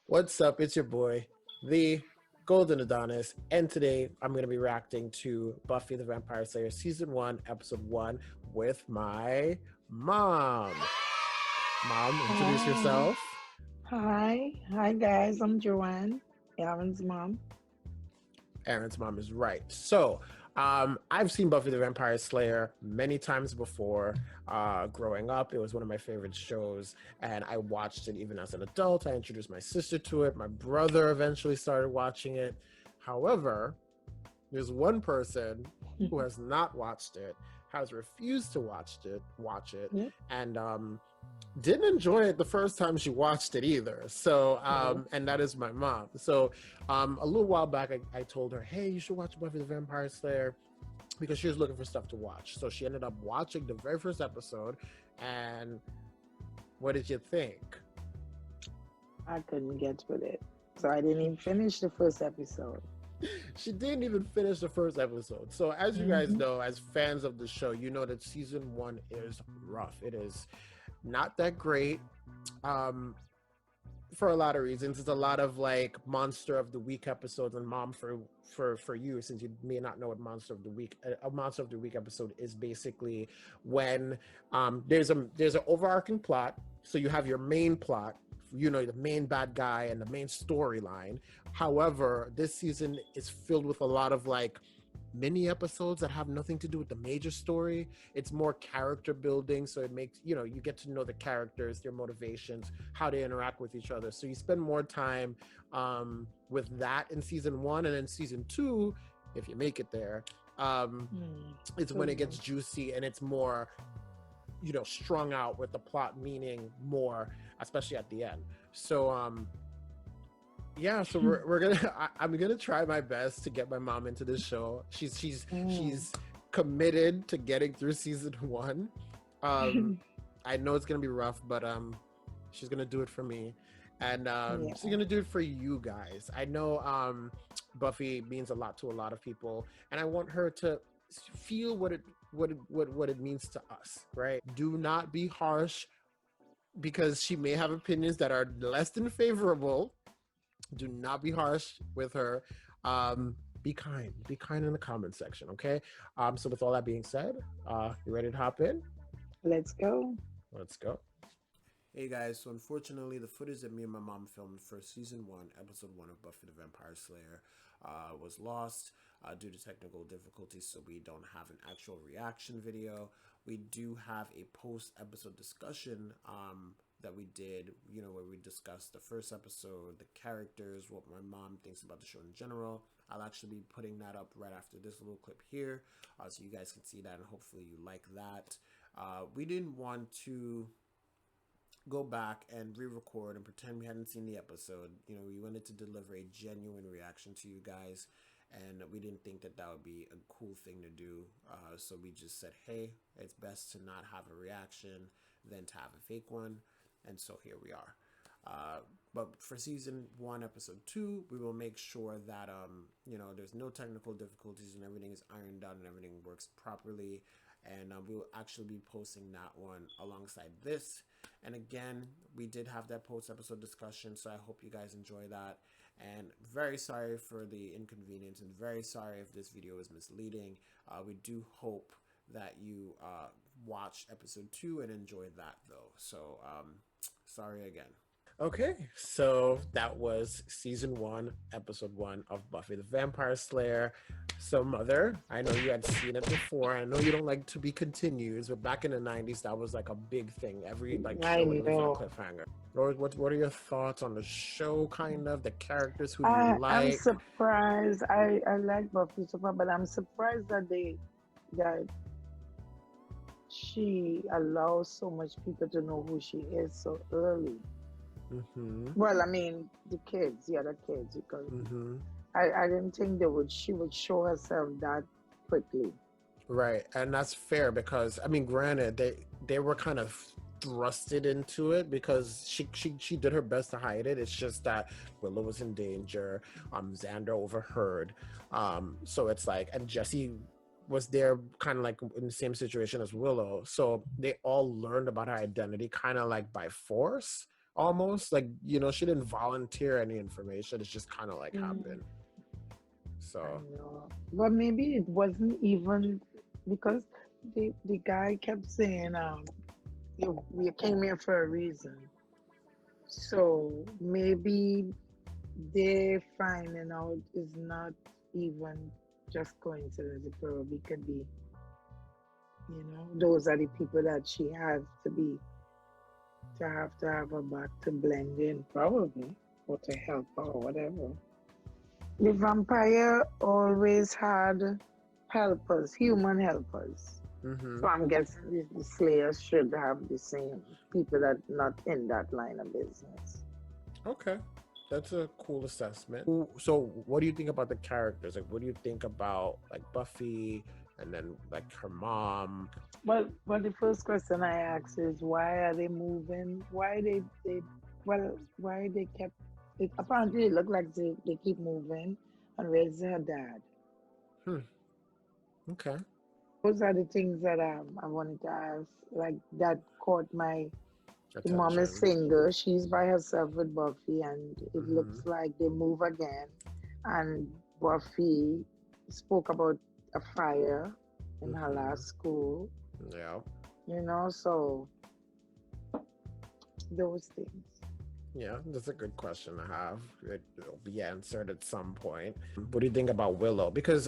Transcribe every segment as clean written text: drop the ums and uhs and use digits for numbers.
What's up? It's your boy, the Golden Adonis, and today I'm going to be reacting to Buffy the Vampire Slayer Season 1, Episode 1 with my mom. Mom, introduce Hi. yourself. Hi guys. I'm Joanne, Aaron's mom. Aaron's mom is right. I've seen Buffy the Vampire Slayer many times before. Growing up, it was one of my favorite shows, and I watched it even as an adult. I introduced my sister to it. My brother eventually started watching it. However, there's one person who has not watched it, has refused to watch it, Yep. and didn't enjoy it the first time she watched it either. Yep. And that is my mom. A little while back, I told her, hey, you should watch Buffy the Vampire Slayer because she was looking for stuff to watch. So she ended up watching the very first episode. And what did you think? I couldn't get with it, so I didn't even finish the first episode. She didn't even finish the first episode. So as you guys hmm know, as fans of the show, you know that season 1 is rough. It is not that great. Um, for a lot of reasons. It's a lot of like monster of the week episodes, and mom, for you, since you may not know what monster of the week, a monster of the week episode is basically when there's an overarching plot. So you have your main plot, you know, the main bad guy and the main storyline. However, this season is filled with a lot of like mini episodes that have nothing to do with the major story. It's more character building, so it makes, you know, you get to know the characters, their motivations, how they interact with each other. So you spend more time with that in season 1, and then season 2, if you make it there, it's when it gets Goodness. juicy and it's more, you know, strung out with the plot meaning more, especially at the end. We're gonna I'm gonna try my best to get my mom into this show. She's committed to getting through season 1. um I know it's gonna be rough, but she's gonna do it for me, and she's Yeah. gonna do it for you guys. I know Buffy means a lot to a lot of people, and I want her to feel what it means to us, right? Do not be harsh, because she may have opinions that are less than favorable. Do not be harsh with her. Be kind. Be kind in the comment section, okay? So with all that being said, you ready to hop in? Let's go. Let's go. Hey guys, so unfortunately, the footage that me and my mom filmed for season 1, episode 1 of Buffy the Vampire Slayer was lost due to technical difficulties, so we don't have an actual reaction video. We do have a post-episode discussion that we did, you know, where we discussed the first episode, the characters, what my mom thinks about the show in general. I'll actually be putting that up right after this little clip here, so you guys can see that, and hopefully you like that. We didn't want to go back and re-record and pretend we hadn't seen the episode. You know, we wanted to deliver a genuine reaction to you guys, and we didn't think that that would be a cool thing to do. So we just said, hey, it's best to not have a reaction than to have a fake one. And so here we are. But for season 1, episode 2, we will make sure that you know, there's no technical difficulties and everything is ironed out and everything works properly. And we will actually be posting that one alongside this. And again, we did have that post episode discussion, so I hope you guys enjoy that. And very sorry for the inconvenience, and very sorry if this video is misleading. We do hope that you watch episode 2 and enjoy that, though. So sorry again. Okay, so that was season 1, episode 1 of Buffy the Vampire Slayer. So, Mother, I know you had seen it before. I know you don't like to be continues, but back in the 90s, that was like a big thing. Every like I show would leave on a know. cliffhanger. What are your thoughts on the show, kind of? The characters, who do you I'm like? surprised. I like Buffy so far, but I'm surprised that she allows so much people to know who she is so early. Mm-hmm. Well, I mean, the other kids, because Mm-hmm. I didn't think she would show herself that quickly. Right, and that's fair because I mean, granted, they were kind of thrusted into it because she did her best to hide it. It's just that Willow was in danger. Xander overheard. So it's like, and Jesse was there kind of like in the same situation as Willow. So they all learned about her identity kind of like by force, almost. Like, she didn't volunteer any information. It's just kind of like Mm, happened. I So, know. But maybe it wasn't even because the guy kept saying, you, we came here for a reason. So maybe they finding out is not even just coincidence. It probably could be, those are the people that she has to have her back to blend in, probably, or to help her or whatever. The vampire always had helpers, human helpers. mm-hmm. So I'm guessing the Slayers should have the same people that not in that line of business. Okay. That's a cool assessment. So, what do you think about the characters? Like, what do you think about like Buffy and then like her mom? Well, the first question I ask is why are they moving? Why they kept it? Apparently, it look like they keep moving. And where's her dad? Hmm. Okay. Those are the things that I wanted to ask. Like that caught my the mom is Attention. single. She's by herself with Buffy, and it Mm-hmm. looks like they move again. And Buffy spoke about a fire in her Mm-hmm. last school. Yeah. So those things. Yeah, that's a good question to have. It'll be answered at some point. What do you think about Willow? Because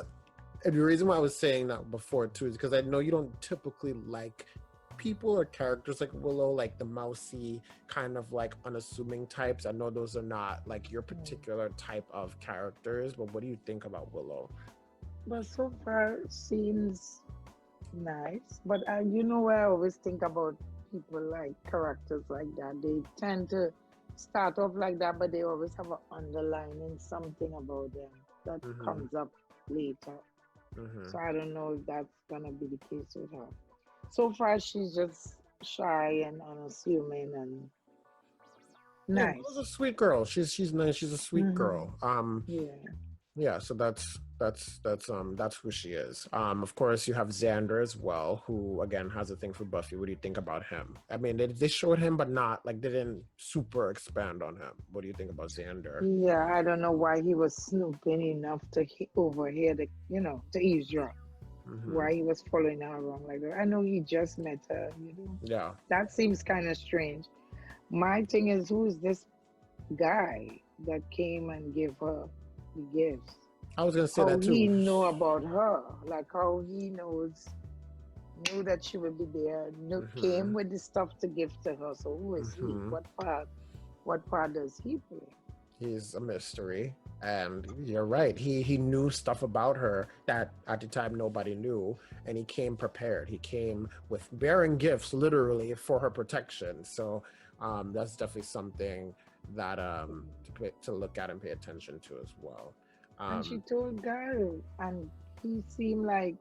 and the reason why I was saying that before too is because I know you don't typically like people or characters like Willow, like the mousy kind of like unassuming types. I know those are not like your Mm. particular type of characters, but what do you think about Willow? But so far seems nice. But what I always think about people like characters like that. They tend to start off like that, but they always have an underlining something about them that Mm-hmm. comes up later. Mm-hmm. So I don't know if that's gonna be the case with her. So far, she's just shy and unassuming and Yeah, Willow's nice. a sweet girl. She's nice. She's a sweet Hmm. girl. Yeah. Yeah, so that's who she is. Of course you have Xander as well, who again has a thing for Buffy. What do you think about him? I mean, they showed him, but not like they didn't super expand on him. What do you think about Xander? Yeah, I don't know why he was snooping enough to overhear to eavesdrop. Mm-hmm. Why he was following her around like that. I know he just met her. Yeah, That seems kind of strange. My thing is, who is this guy that came and gave her the gifts? I was gonna say How that he too. know about her? Like how he knew that she would be there, Mm-hmm. came with the stuff to give to her. So who is he? Mm-hmm. What part does he play? He's a mystery, and you're right. He knew stuff about her that at the time nobody knew, and he came prepared. He came with bearing gifts, literally for her protection. So that's definitely something that to look at and pay attention to as well. And she Um, told Gary, and he seemed like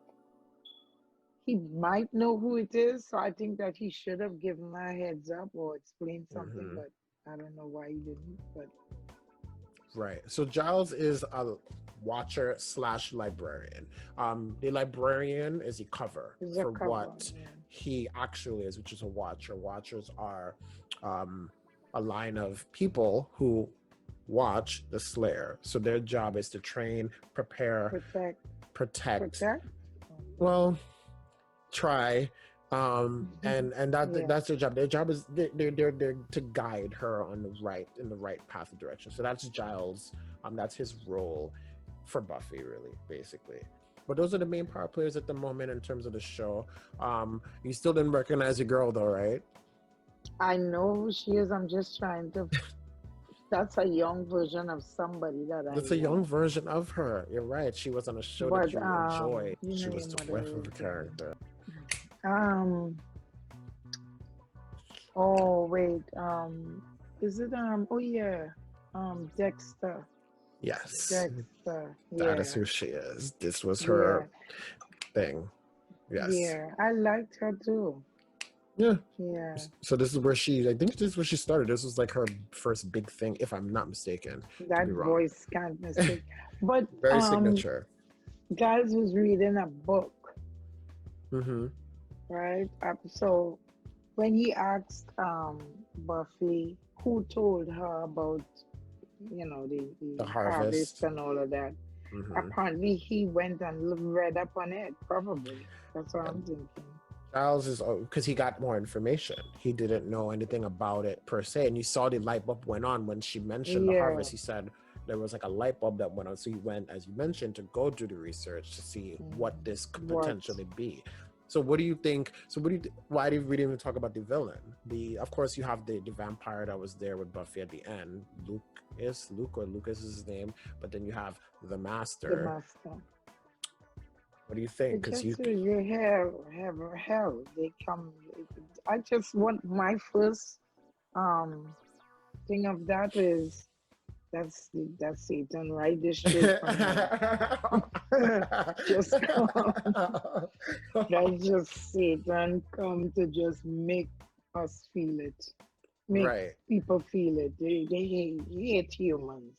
he might know who it is. So I think that he should have given her a heads up or explained something, mhm. but I don't know why he didn't. But Right. So Giles is a watcher slash librarian. The librarian is a cover it's a for cover. what Yeah. he actually is, which is a watcher. Watchers are um, a line of people who watch the Slayer. So their job is to train, prepare, Protect, protect. protect. Well, try and Yeah. that's their job. Their job is they're to guide her on the right in the right path of direction. So that's Giles. That's his role for Buffy, really, basically. But those are the main power players at the moment in terms of the show. You still didn't recognize your girl though, right? I know who she is. I'm just trying to. That's a young version of somebody that I That's a young know. version of her. You're right. She was on a show that But you enjoy. you She know was your the mother whiff of a is character. um oh wait, is it oh yeah, Dexter. Yes, Dexter. that is Yeah. who she is. This was her Yeah. thing. Yes. Yeah. I liked her too. Yeah. Yeah. So this is where I think this is where she started. This was like her first big thing, if I'm not mistaken. Could That be wrong. voice can't mistake. But Very signature. guys was reading a book, Mm-hmm. right? So when he asked Buffy who told her about The the harvest harvest. and all of that, Hmm. apparently he went and read up on it. Probably that's what I'm thinking. Giles is because he got more information. He didn't know anything about it per se, and you saw the light bulb went on when she mentioned the Yeah. harvest. He said there was like a light bulb that went on, so he went, as you mentioned, to go do the research to see what Mm. this could What? potentially be. So, what do you think? So, what do you? Why did we didn't even talk about the villain? Of course, you have the vampire that was there with Buffy at the end. Luke or Lucas is his name, but then you have the The Master. master. What do you think? It Because just you have hell. They come. I just want my first um thing of that is that's Satan right there straight from hell. Just come. That's just Satan come to just make us feel it. Make right. people feel it. They hate humans.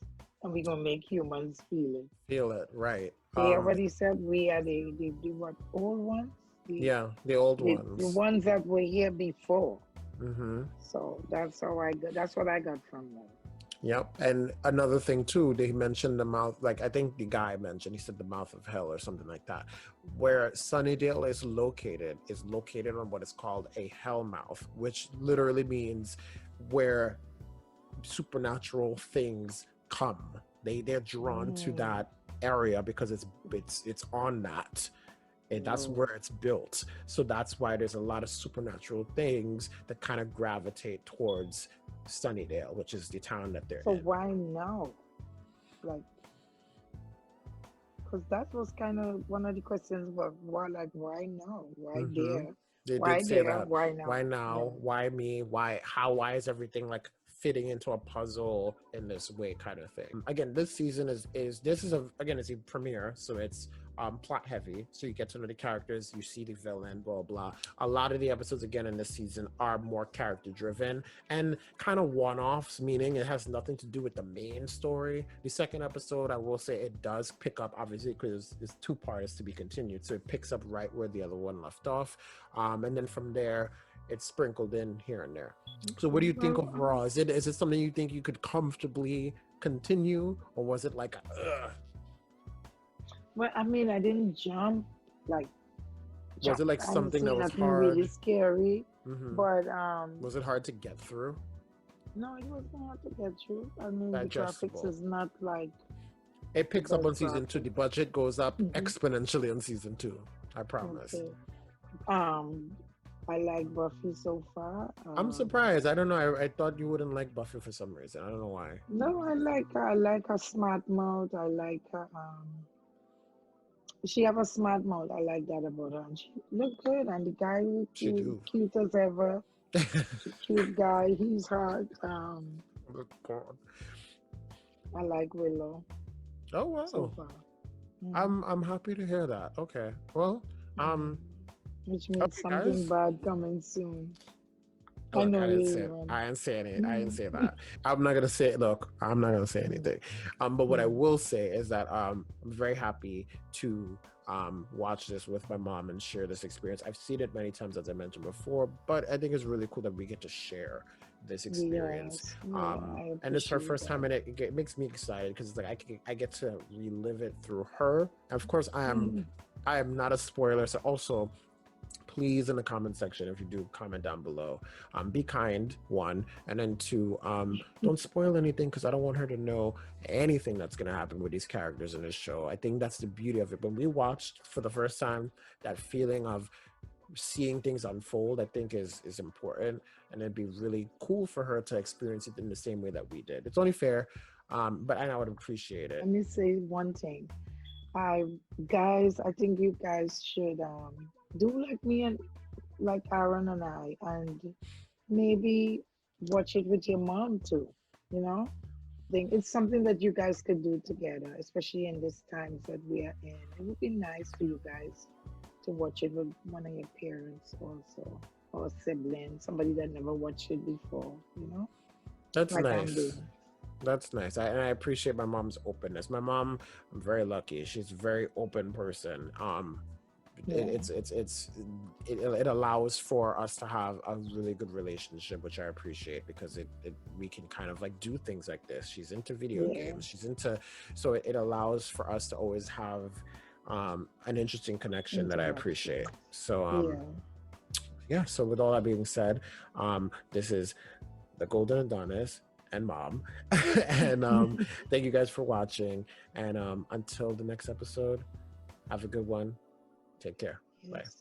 And we're gonna make humans feel it. Feel it, right. They already said we are the what old ones? The Yeah, the old the ones. ones that were here before. Mm-hmm. So that's how I got that's what I got from them. Yep. And another thing too, they mentioned the mouth, like I think the guy mentioned, he said the mouth of hell or something like that. Where Sunnydale is located on what is called a hell mouth, which literally means where supernatural things come. They're drawn to Mm. that area because it's on that, and that's Oh. where it's built. So that's why there's a lot of supernatural things that kind of gravitate towards Sunnydale, which is the town that they're So in. why now? Like, because that was kind of one of the questions. But why, like, why now? Why Hmm. there? They did Why say there? that. Why Why now? Yeah. now? Why me? Why is everything like fitting into a puzzle in this way, kind of thing? Again, this season is a premiere, so it's plot heavy. So you get to know the characters, you see the villain, blah blah. A lot of the episodes again in this season are more character driven and kind of one offs, meaning it has nothing to do with the main story. The second episode, I will say, it does pick up, obviously, because it's two parts to be continued, so it picks up right where the other one left off, and then from there it's sprinkled in here and there. So what do Okay. you think Well, overall? Is it something you think you could comfortably continue, or was it like I mean, I didn't like was jump. it like I didn't something see that was nothing really hard? scary, Hmm. but Was it hard to get through? no, it wasn't hard to get through. I mean, the graphics Digestible. is not like It the picks up best on season two. The graphics. budget goes up Hmm. exponentially on season two. I promise. Okay. Um, I like Buffy so far. I'm surprised. I don't know. I thought you wouldn't like Buffy for some reason. I don't know why. No, I like her. I like her smart mouth. I like her. She have a smart mouth. I like that about her. And she look good. And the guy who She do. cute as ever. Cute guy. He's hot. I like Willow Oh so wow. far. Hmm. I'm happy to hear that. Okay. Well, Hmm. Which means okay something guys. bad coming soon. I Look, know I you didn't say it. even. I didn't say it. I didn't say Mhm. that. I'm not gonna say. Look, I'm not gonna say Mhm. anything. But what I Mhm. will say is that I'm very happy to watch this with my mom and share this experience. I've seen it many times, as I mentioned before, but I think it's really cool that we get to share this experience. Yes, yeah, I And it's her appreciate first time, that. and it makes me excited because it's like I get to relive it through her. And of course, Mhm. I am not a spoiler, so also please in the comment section, if you do, comment down below, be kind, one, and then two, don't spoil anything because I don't want her to know anything that's going to happen with these characters in this show. I think that's the beauty of it. When we watched for the first time, that feeling of seeing things unfold, I think is important, and it'd be really cool for her to experience it in the same way that we did. It's only fair, but I would appreciate Let it. me say one thing. I guys, I think you guys should do like me and like Aaron and I, and maybe watch it with your mom too. You know, think it's something that you guys could do together, especially in these times that we are in. It would be nice for you guys to watch it with one of your parents also, or a sibling, somebody that never watched it before. You know, That's like I'm nice. doing. That's nice. And I appreciate my mom's openness. My mom, I'm very lucky. She's a very open person. Yeah. It allows for us to have a really good relationship, which I appreciate, because we can kind of like do things like this. She's into video Yeah. games, she's into, so it allows for us to always have an interesting connection that I appreciate. Interaction. So Yeah. yeah, so with all that being said, this is the Golden Adonis and Mom. And thank you guys for watching. And until the next episode, have a good one. Take care. Bye. Yes.